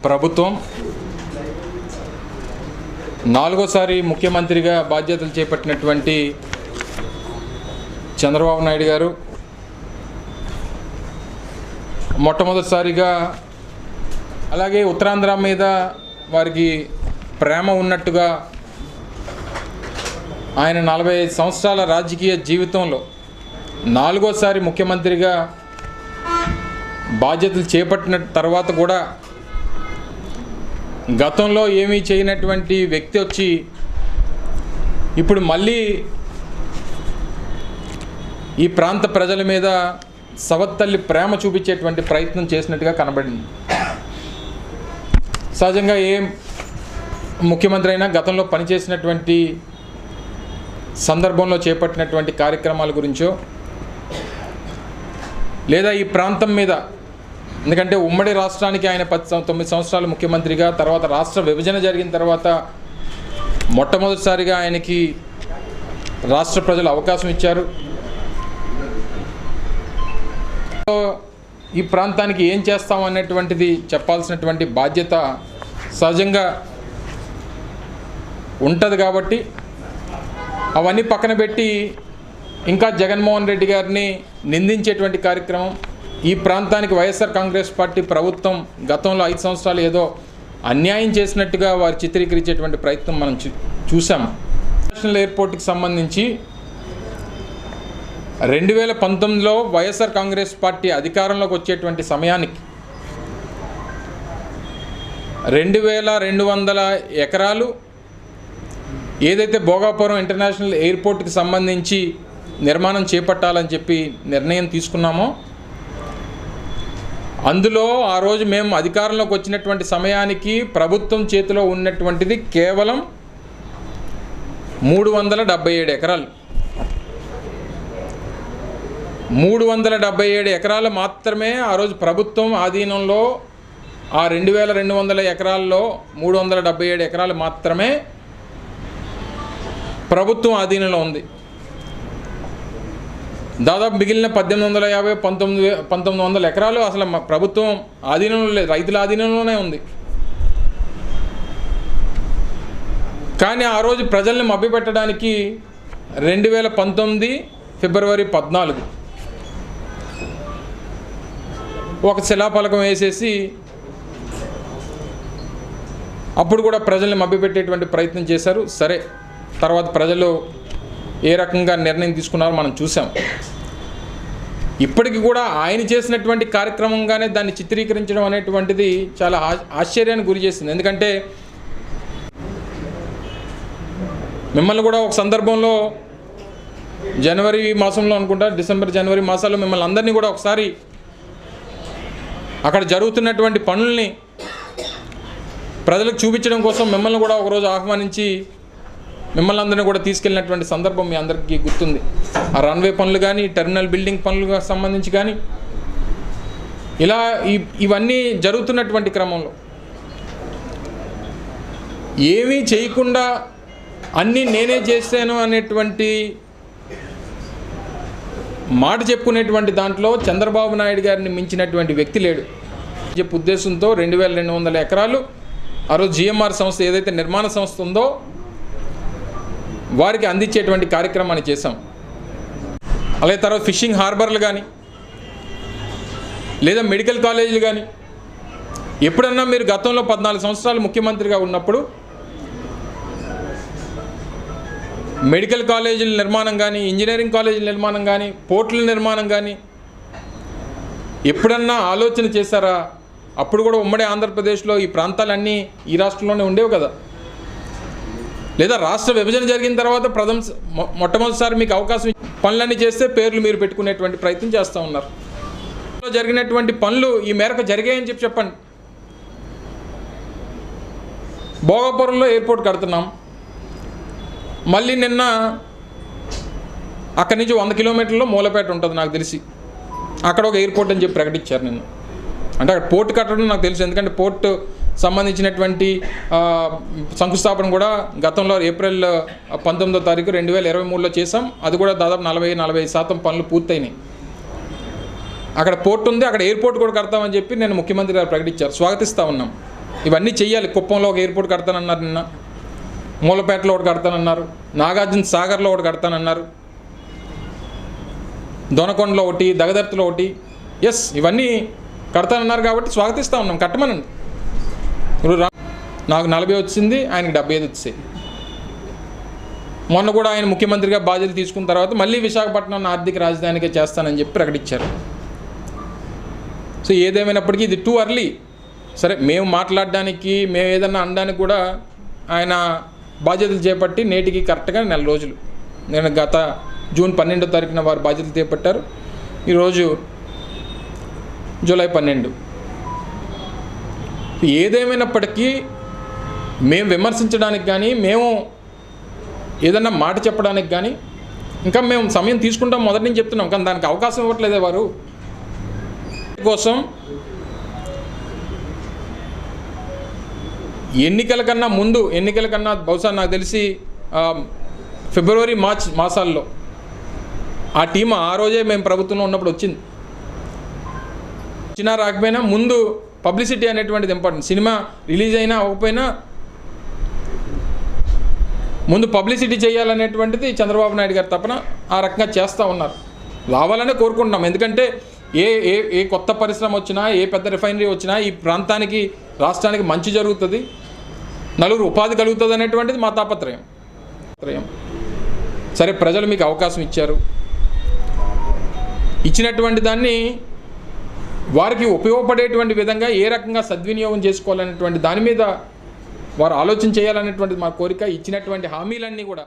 ప్రభుత్వం నాలుగోసారి ముఖ్యమంత్రిగా బాధ్యతలు చేపట్టినటువంటి చంద్రబాబు నాయుడు గారు మొట్టమొదటిసారిగా అలాగే ఉత్తరాంధ్ర మీద వారికి ప్రేమ ఉన్నట్టుగా ఆయన 45 సంవత్సరాల రాజకీయ జీవితంలో నాలుగోసారి ముఖ్యమంత్రిగా బాధ్యతలు చేపట్టిన తర్వాత కూడా గతంలో ఏమీ చేయనటువంటి వ్యక్తి వచ్చి ఇప్పుడు మళ్ళీ ఈ ప్రాంత ప్రజల మీద సవత్తల్లి ప్రేమ చూపించేటువంటి ప్రయత్నం చేసినట్టుగా కనబడింది. సహజంగా ఏ ముఖ్యమంత్రి అయినా గతంలో పనిచేసినటువంటి సందర్భంలో చేపట్టినటువంటి కార్యక్రమాల గురించో లేదా ఈ ప్రాంతం మీద, ఎందుకంటే ఉమ్మడి రాష్ట్రానికి ఆయన 9 సంవత్సరాలు ముఖ్యమంత్రిగా, తర్వాత రాష్ట్ర విభజన జరిగిన తర్వాత మొట్టమొదటిసారిగా ఆయనకి రాష్ట్ర ప్రజలు అవకాశం ఇచ్చారు. ఈ ప్రాంతానికి ఏం చేస్తాం అనేటువంటిది చెప్పాల్సినటువంటి బాధ్యత సహజంగా ఉంటుంది. కాబట్టి అవన్నీ పక్కన పెట్టి ఇంకా జగన్మోహన్ రెడ్డి గారిని నిందించేటువంటి కార్యక్రమం, ఈ ప్రాంతానికి వైఎస్ఆర్ కాంగ్రెస్ పార్టీ ప్రభుత్వం గతంలో 5 సంవత్సరాలు ఏదో అన్యాయం చేసినట్టుగా వారు చిత్రీకరించేటువంటి ప్రయత్నం మనం చూసాం. ఇంటర్నేషనల్ ఎయిర్పోర్ట్కి సంబంధించి 2019లో వైఎస్ఆర్ కాంగ్రెస్ పార్టీ అధికారంలోకి వచ్చేటువంటి సమయానికి 2200 ఎకరాలు ఏదైతే భోగాపురం ఇంటర్నేషనల్ ఎయిర్పోర్ట్కి సంబంధించి నిర్మాణం చేపట్టాలని చెప్పి నిర్ణయం తీసుకున్నామో, అందులో ఆ రోజు మేము అధికారంలోకి వచ్చినటువంటి సమయానికి ప్రభుత్వం చేతిలో ఉన్నటువంటిది కేవలం 377 ఎకరాలు. 377 ఎకరాలు మాత్రమే ఆ రోజు ప్రభుత్వం ఆధీనంలో, ఆ 2200 ఎకరాల్లో 377 ఎకరాలు మాత్రమే ప్రభుత్వం ఆధీనంలో ఉంది. దాదాపు మిగిలిన 1850, 1900 ఎకరాలు అసలు ప్రభుత్వం ఆధీనంలో లేదు, రైతుల ఆధీనంలోనే ఉంది. కానీ ఆ రోజు ప్రజల్ని మభ్యపెట్టడానికి 2019 ఫిబ్రవరి 14 ఒక శిలాఫలకం వేసేసి అప్పుడు కూడా ప్రజల్ని మభ్యపెట్టేటువంటి ప్రయత్నం చేశారు. సరే, తర్వాత ప్రజలు ఏ రకంగా నిర్ణయం తీసుకున్నారో మనం చూసాం. ఇప్పటికి కూడా ఆయన చేసినటువంటి కార్యక్రమంగానే దాన్ని చిత్రీకరించడం అనేటువంటిది చాలా ఆశ్చర్యానికి గురి చేసింది. ఎందుకంటే మిమ్మల్ని కూడా ఒక సందర్భంలో జనవరి మాసంలో అనుకుంటా, జనవరి మాసాల్లో మిమ్మల్ని అందరినీ కూడా ఒకసారి అక్కడ జరుగుతున్నటువంటి పనుల్ని ప్రజలకు చూపించడం కోసం మిమ్మల్ని కూడా ఒకరోజు ఆహ్వానించి మిమ్మల్ని అందరినీ కూడా తీసుకెళ్ళినటువంటి సందర్భం మీ అందరికీ గుర్తుంది. ఆ రన్వే పనులు కానీ, టెర్మినల్ బిల్డింగ్ పనులకు సంబంధించి కానీ, ఇలా ఇవన్నీ జరుగుతున్నటువంటి క్రమంలో ఏమీ చేయకుండా అన్నీ నేనే చేశాను అనేటువంటి మాట చెప్పుకునేటువంటి దాంట్లో చంద్రబాబు నాయుడు గారిని మించినటువంటి వ్యక్తి లేడు. చెప్పే ఉద్దేశంతో 2200 ఎకరాలు ఆ రోజు జిఎంఆర్ సంస్థ ఏదైతే నిర్మాణ సంస్థ ఉందో వారికి అందించేటువంటి కార్యక్రమాన్ని చేశాం. అలాగే తర్వాత ఫిషింగ్ హార్బర్లు కానీ లేదా మెడికల్ కాలేజీలు కానీ, ఎప్పుడన్నా మీరు గతంలో 14 సంవత్సరాలు ముఖ్యమంత్రిగా ఉన్నప్పుడు మెడికల్ కాలేజీల నిర్మాణం కానీ, ఇంజనీరింగ్ కాలేజీల నిర్మాణం కానీ, పోర్టుల నిర్మాణం కానీ ఎప్పుడన్నా ఆలోచన చేశారా? అప్పుడు కూడా ఉమ్మడి ఆంధ్రప్రదేశ్లో ఈ ప్రాంతాలన్నీ ఈ రాష్ట్రంలోనే ఉండేవి కదా. లేదా రాష్ట్ర విభజన జరిగిన తర్వాత మొట్టమొదటిసారి మీకు అవకాశం పనులన్నీ చేస్తే పేర్లు మీరు పెట్టుకునేటువంటి ప్రయత్నం చేస్తూ ఉన్నారు. జరిగినటువంటి పనులు ఈ మేరకు జరిగాయని చెప్పండి. భోగాపురంలో ఎయిర్పోర్ట్ కడుతున్నాం. మళ్ళీ నిన్న అక్కడి నుంచి 100 కిలోమీటర్లో మూలపేట ఉంటుంది నాకు తెలిసి, అక్కడ ఒక ఎయిర్పోర్ట్ అని చెప్పి ప్రకటించారు నిన్న. అంటే అక్కడ పోర్ట్ కట్టడం నాకు తెలుసు, ఎందుకంటే పోర్టు సంబంధించినటువంటి శంకుస్థాపన కూడా గతంలో ఏప్రిల్ 19వ తారీఖు 2023లో చేసాం. అది కూడా దాదాపు 40-45% పనులు పూర్తయినాయి. అక్కడ పోర్ట్ ఉంది, అక్కడ ఎయిర్పోర్ట్ కూడా కడతామని చెప్పి నేను ముఖ్యమంత్రి గారు ప్రకటించారు. స్వాగతిస్తూ ఉన్నాం. ఇవన్నీ చెయ్యాలి. కుప్పంలో ఒక ఎయిర్పోర్ట్ కడతానన్నారు, నిన్న మూలపేటలో ఒకటి కడతానన్నారు, నాగార్జున సాగర్లో ఒకటి కడతానన్నారు, దొనకొండలో ఒకటి, దగదర్తిలో ఒకటి. ఎస్, ఇవన్నీ కడతానన్నారు కాబట్టి స్వాగతిస్తూ ఉన్నాం. కట్టమనండి. ఇప్పుడు నాకు 40 వచ్చింది, ఆయనకి 75 వచ్చాయి. మొన్న కూడా ఆయన ముఖ్యమంత్రిగా బాధ్యతలు తీసుకున్న తర్వాత మళ్ళీ విశాఖపట్నం ఆర్థిక రాజధానిగా చేస్తానని చెప్పి ప్రకటించారు. సో ఏదేమైనప్పటికీ ఇది టూ అర్లీ. సరే, మేము మాట్లాడడానికి, మేము ఏదన్నా అనడానికి కూడా ఆయన బాధ్యతలు చేపట్టి నేటికి కరెక్ట్గా 4 రోజులు. నేను గత జూన్ 12వ తారీఖున వారు బాధ్యతలు చేపట్టారు. ఈరోజు జూలై 12. ఏదేమైనప్పటికీ మేము విమర్శించడానికి కానీ, మేము ఏదన్నా మాట చెప్పడానికి కానీ ఇంకా మేము సమయం తీసుకుంటాం, మొదటి నుంచి చెప్తున్నాం. కానీ దానికి అవకాశం ఇవ్వట్లేదే వారు. కోసం ఎన్నికల కన్నా బహుశా నాకు తెలిసి ఫిబ్రవరి మార్చ్ మాసాల్లో ఆ టీం ఆ రోజే మేము ప్రభుత్వంలో ఉన్నప్పుడు వచ్చింది. వచ్చినా రాకపోయినా ముందు పబ్లిసిటీ అనేటువంటిది ఇంపార్టెంట్. సినిమా రిలీజ్ అయినా అవ్వకపోయినా ముందు పబ్లిసిటీ చేయాలనేటువంటిది చంద్రబాబు నాయుడు గారు తప్పన ఆ రకంగా చేస్తూ ఉన్నారు. రావాలనే కోరుకుంటున్నాం. ఎందుకంటే ఏ కొత్త పరిశ్రమ వచ్చినా, ఏ పెద్ద రిఫైనరీ వచ్చినా ఈ ప్రాంతానికి, రాష్ట్రానికి మంచి జరుగుతుంది, నలుగురు ఉపాధి కలుగుతుంది అనేటువంటిది మా తాపత్రయం. సరే, ప్రజలు మీకు అవకాశం ఇచ్చారు. ఇచ్చినటువంటి దాన్ని వారికి ఉపయోగపడేటువంటి విధంగా ఏ రకంగా సద్వినియోగం చేసుకోవాలనేటువంటి దాని మీద వారు ఆలోచన చేయాలనేటువంటిది మా కోరిక. ఇచ్చినటువంటి హామీలన్నీ కూడా